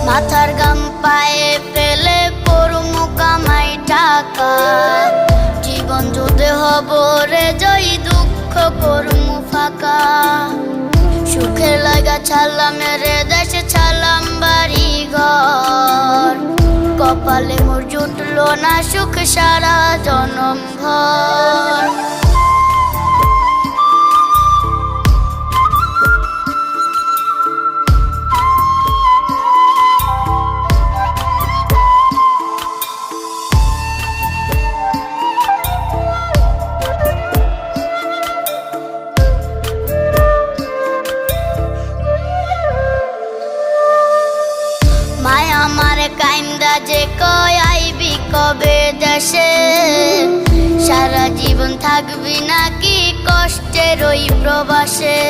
মাথার গাম পায়ে ফেলে করমু কামাই টাকা, জীবন যুদ্ধে হব রে জয়ী, দুঃখ করমু ফাঁকা। সুখের লাগা ছাড়লাম রে দেশে, ছাড়লাম বাড়ি ঘর, কপালে মোর জুটলো না সুখ সারা জনম ভর। মায়া আমারে কাইন্দা যে কয় আইবি কবে দেশে, সারা জীবন থাকবি নাকি কষ্টের ওই প্রবাসে।